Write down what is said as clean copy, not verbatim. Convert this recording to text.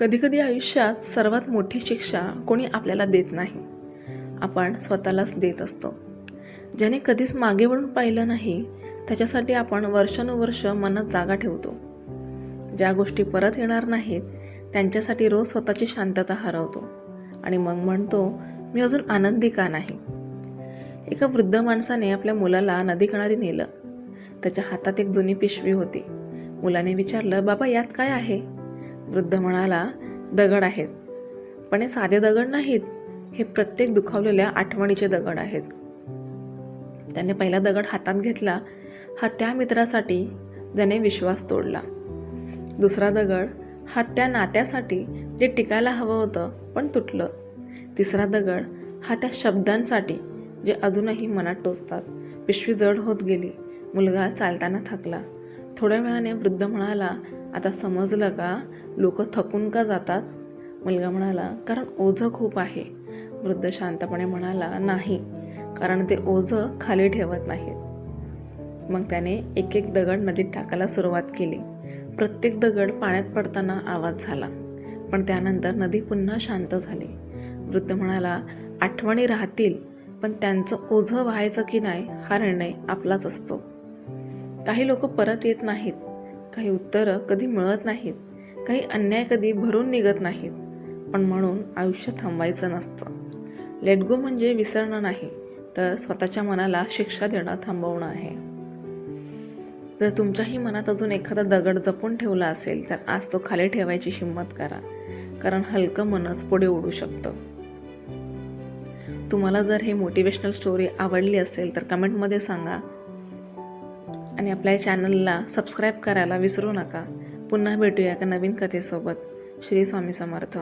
कधीकधी आयुष्यात सर्वात मोठी शिक्षा कोणी आपल्याला देत नाही, आपण स्वतःलाच देत असतो. ज्याने कधीच मागे वळून पाहिलं नाही त्याच्यासाठी आपण वर्षानुवर्ष मनात जागा ठेवतो. ज्या गोष्टी परत येणार नाहीत त्यांच्यासाठी रोज स्वतःची शांतता हरवतो आणि मग म्हणतो, मी अजून आनंदी का नाही. एका वृद्ध माणसाने आपल्या मुलाला नदीकिनारी नेलं. त्याच्या हातात एक जुनी पिशवी होती. मुलाने विचारलं, बाबा यात काय आहे? वृद्ध म्हणाला, दगड आहेत, पण हे साधे दगड नाहीत, हे प्रत्येक दुखावलेल्या आठवणीचे दगड आहेत. त्याने पहिला दगड हातात घेतला. हा त्या मित्रासाठी ज्याने विश्वास तोडला. दुसरा दगड हा त्या नात्यासाठी जे टिकायला हवं होतं पण तुटलं. तिसरा दगड हा त्या शब्दांसाठी जे अजूनही मनात टोचतात. पिशवी जड होत गेली. मुलगा चालताना थकला. थोड्या वेळाने वृद्ध म्हणाला, आता समजलं का लोक थकून का जातात? मुलगा म्हणाला, कारण ओझं खूप आहे. वृद्ध शांतपणे म्हणाला, नाही, कारण ते ओझं खाली ठेवत नाहीत. मग त्याने एक एक दगड नदीत टाकायला सुरुवात केली. प्रत्येक दगड पाण्यात पडताना आवाज झाला, पण त्यानंतर नदी पुन्हा शांत झाली. वृद्ध म्हणाला, आठवणी राहतील, पण त्यांचं ओझं व्हायचं की नाही हा निर्णय आपलाच असतो. काही लोक परत येत नाहीत, काही उत्तरं कधी मिळत नाहीत, काही अन्याय कधी भरून निघत नाहीत, पण म्हणून आयुष्य थांबायचं नसतं. लेट गो म्हणजे विसरणं नाही, तर स्वतःच्या मनाला शिक्षा देणं थांबवणं आहे. जर तुमच्याही मनात अजून एखादा दगड जपून ठेवला असेल तर आज तो खाली ठेवायची हिंमत करा, कारण हलकं मनच पुढे उडू शकतं. तुम्हाला जर हे मोटिवेशनल स्टोरी आवडली असेल तर कमेंटमध्ये सांगा आणि आपल्या चॅनलला सबस्क्राईब करायला विसरू नका. पुन्हा भेटूया एका नवीन कथेसोबत. श्री स्वामी समर्थ.